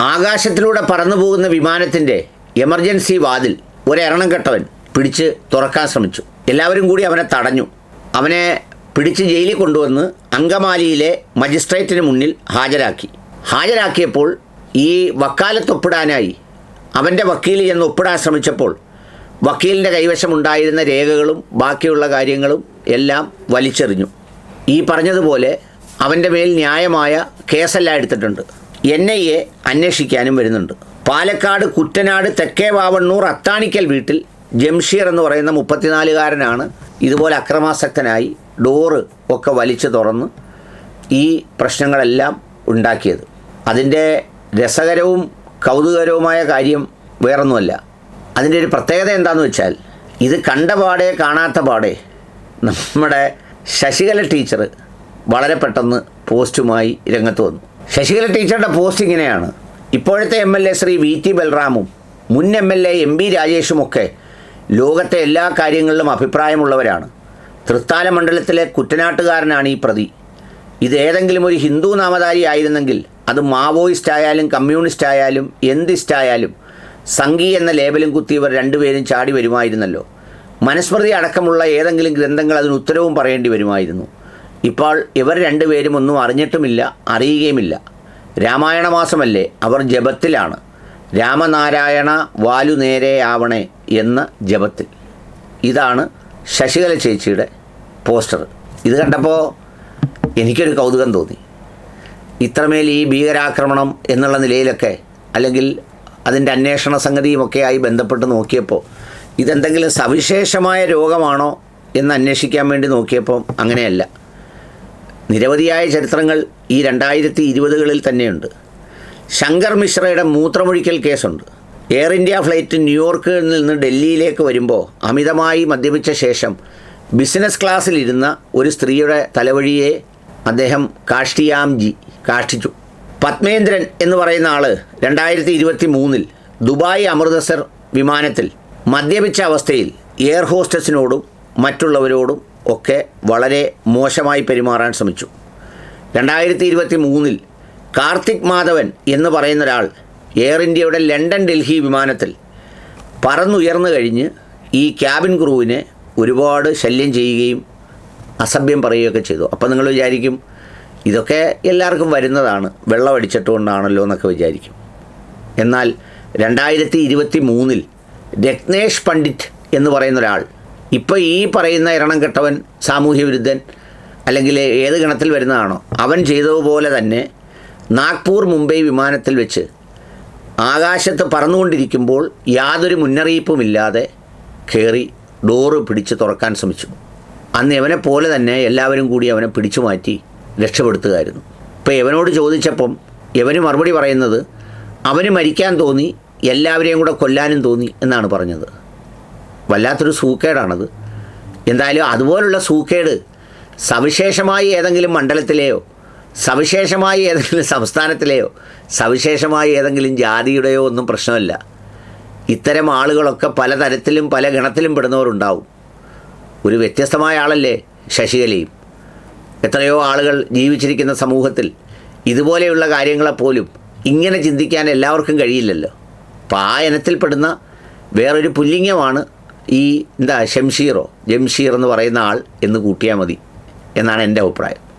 ആകാശത്തിലൂടെ പറന്നു പോകുന്ന വിമാനത്തിൻ്റെ എമർജൻസി വാതിൽ ഒരെണ്ണം കെട്ടവൻ പിടിച്ച് തുറക്കാൻ ശ്രമിച്ചു. എല്ലാവരും കൂടി അവനെ തടഞ്ഞു. അവനെ പിടിച്ച് ജയിലിൽ കൊണ്ടുവന്ന് അങ്കമാലിയിലെ മജിസ്ട്രേറ്റിന് മുന്നിൽ ഹാജരാക്കിയപ്പോൾ ഈ വക്കാലത്തൊപ്പിടാനായി അവൻ്റെ വക്കീൽ ചെന്ന് ഒപ്പിടാൻ ശ്രമിച്ചപ്പോൾ വക്കീലിൻ്റെ കൈവശമുണ്ടായിരുന്ന രേഖകളും ബാക്കിയുള്ള കാര്യങ്ങളും എല്ലാം വലിച്ചെറിഞ്ഞു. ഈ പറഞ്ഞതുപോലെ അവൻ്റെ മേൽ ന്യായമായ കേസെല്ലാം എടുത്തിട്ടുണ്ട്. NIA അന്വേഷിക്കാനും വരുന്നുണ്ട്. പാലക്കാട് കുട്ടനാട് തെക്കേ വാവണ്ണൂർ അത്താണിക്കൽ വീട്ടിൽ ജംഷീർ എന്ന് പറയുന്ന 34-കാരനാണ് ഇതുപോലെ അക്രമാസക്തനായി ഡോറ് ഒക്കെ വലിച്ചു തുറന്ന് ഈ പ്രശ്നങ്ങളെല്ലാം ഉണ്ടാക്കിയത്. അതിൻ്റെ രസകരവും കൗതുകരവുമായ കാര്യം വേറൊന്നുമല്ല. അതിൻ്റെ ഒരു പ്രത്യേകത എന്താണെന്ന് വെച്ചാൽ, ഇത് കണ്ട പാടെ കാണാത്ത പാടെ നമ്മുടെ ശശികല ടീച്ചർ വളരെ പെട്ടെന്ന് പോസ്റ്റുമായി രംഗത്ത് വന്നു. ശശികല ടീച്ചറുടെ പോസ്റ്റ് ഇങ്ങനെയാണ്: ഇപ്പോഴത്തെ MLA ശ്രീ VT ബൽറാമും മുൻ MLA MB രാജേഷുമൊക്കെ ലോകത്തെ എല്ലാ കാര്യങ്ങളിലും അഭിപ്രായമുള്ളവരാണ്. തൃത്താല മണ്ഡലത്തിലെ കുട്ടനാട്ടുകാരനാണ് ഈ പ്രതി. ഇത് ഏതെങ്കിലും ഒരു ഹിന്ദു നാമധാരി ആയിരുന്നെങ്കിൽ അത് മാവോയിസ്റ്റ് ആയാലും കമ്മ്യൂണിസ്റ്റ് ആയാലും എന്തിസ്റ്റായാലും സംഘി എന്ന ലേബലും കുത്തിയവർ രണ്ടുപേരും ചാടി വരുമായിരുന്നല്ലോ. മനുസ്മൃതി അടക്കമുള്ള ഏതെങ്കിലും ഗ്രന്ഥങ്ങൾ അതിന് ഉത്തരവും പറയേണ്ടി വരുമായിരുന്നു. ഇപ്പോൾ ഇവർ രണ്ടുപേരും ഒന്നും അറിഞ്ഞിട്ടുമില്ല, അറിയുകയുമില്ല. രാമായണ മാസമല്ലേ, അവർ ജപത്തിലാണ്. രാമനാരായണ വാലു നേരെ ആവണേ എന്ന ജപത്തിൽ. ഇതാണ് ശശികല ചേച്ചിയുടെ പോസ്റ്റർ. ഇത് കണ്ടപ്പോൾ എനിക്കൊരു കൗതുകം തോന്നി. ഇത്രമേൽ ഈ ഭീകരാക്രമണം എന്നുള്ള നിലയിലൊക്കെ, അല്ലെങ്കിൽ അതിൻ്റെ അന്വേഷണ സംഗതിയുമൊക്കെയായി ബന്ധപ്പെട്ട് നോക്കിയപ്പോൾ ഇതെന്തെങ്കിലും സവിശേഷമായ രോഗമാണോ എന്ന് അന്വേഷിക്കാൻ വേണ്ടി നോക്കിയപ്പോൾ അങ്ങനെയല്ല. നിരവധിയായ ചരിത്രങ്ങൾ ഈ 2020-കളിൽ തന്നെയുണ്ട്. ശങ്കർ മിശ്രയുടെ മൂത്രമൊഴിക്കൽ കേസുണ്ട്. എയർ ഇന്ത്യ ഫ്ലൈറ്റ് ന്യൂയോർക്കിൽ നിന്ന് ഡൽഹിയിലേക്ക് വരുമ്പോൾ അമിതമായി മദ്യപിച്ച ശേഷം ബിസിനസ് ക്ലാസ്സിലിരുന്ന ഒരു സ്ത്രീയുടെ തലവഴിയെ അദ്ദേഹം കാഷ്ടിച്ചു. പത്മേന്ദ്രൻ എന്ന് പറയുന്ന ആൾ 2023-ൽ ദുബായ് അമൃതസർ വിമാനത്തിൽ മദ്യപിച്ച അവസ്ഥയിൽ എയർ ഹോസ്റ്റസിനോടും മറ്റുള്ളവരോടും ഒക്കെ വളരെ മോശമായി പെരുമാറാൻ ശ്രമിച്ചു. 2023-ൽ കാർത്തിക് മാധവൻ എന്ന് പറയുന്ന ഒരാൾ എയർ ഇന്ത്യയുടെ ലണ്ടൻ ഡൽഹി വിമാനത്തിൽ പറന്നുയർന്നു കഴിഞ്ഞ് ഈ ക്യാബിൻ ക്രൂവിനെ ഒരുപാട് ശല്യം ചെയ്യുകയും അസഭ്യം പറയുകയൊക്കെ ചെയ്തു. അപ്പോൾ നിങ്ങൾ വിചാരിക്കും ഇതൊക്കെ എല്ലാവർക്കും വരുന്നതാണ്, വെള്ളം അടിച്ചിട്ടുകൊണ്ടാണല്ലോ എന്നൊക്കെ വിചാരിക്കും. എന്നാൽ 2023-ൽ രത്നേഷ് പണ്ഡിറ്റ് എന്ന് പറയുന്ന ഒരാൾ, ഇപ്പോൾ ഈ പറയുന്ന ഇരണം കെട്ടവൻ സാമൂഹ്യ വിരുദ്ധൻ അല്ലെങ്കിൽ ഏത് ഗണത്തിൽ വരുന്നതാണോ, അവൻ ചെയ്തതുപോലെ തന്നെ നാഗ്പൂർ മുംബൈ വിമാനത്തിൽ വെച്ച് ആകാശത്ത് പറന്നുകൊണ്ടിരിക്കുമ്പോൾ യാതൊരു മുന്നറിയിപ്പുമില്ലാതെ കയറി ഡോറ് പിടിച്ച് തുറക്കാൻ ശ്രമിച്ചു. അന്ന് ഇവനെ പോലെ തന്നെ എല്ലാവരും കൂടി അവനെ പിടിച്ചു മാറ്റി രക്ഷപ്പെടുത്തുകയായിരുന്നു. ഇപ്പോൾ ഇവനോട് ചോദിച്ചപ്പം ഇവന് മറുപടി പറയുന്നത് അവന് മരിക്കാൻ തോന്നി, എല്ലാവരെയും കൂടെ കൊല്ലാനും തോന്നി എന്നാണ് പറഞ്ഞത്. വല്ലാത്തൊരു സൂക്കേടാണത്. എന്തായാലും അതുപോലുള്ള സൂക്കേട് സവിശേഷമായി ഏതെങ്കിലും മണ്ഡലത്തിലെയോ സവിശേഷമായി ഏതെങ്കിലും സംസ്ഥാനത്തിലെയോ സവിശേഷമായി ഏതെങ്കിലും ജാതിയുടെയോ ഒന്നും പ്രശ്നമല്ല. ഇത്തരം ആളുകളൊക്കെ പലതരത്തിലും പല ഗണത്തിലും പെടുന്നവരുണ്ടാവും. ഒരു വ്യത്യസ്തമായ ആളല്ലേ ശശികലയും. എത്രയോ ആളുകൾ ജീവിച്ചിരിക്കുന്ന സമൂഹത്തിൽ ഇതുപോലെയുള്ള കാര്യങ്ങളെപ്പോലും ഇങ്ങനെ ചിന്തിക്കാൻ എല്ലാവർക്കും കഴിയില്ലല്ലോ. അപ്പോൾ ആ ഇനത്തിൽപ്പെടുന്ന വേറൊരു പുല്ലിംഗമാണ് ഈ ജംഷീർ എന്ന് പറയുന്ന ആൾ എന്ന് കൂട്ടിയാൽ മതി എന്നാണ് എൻ്റെ അഭിപ്രായം.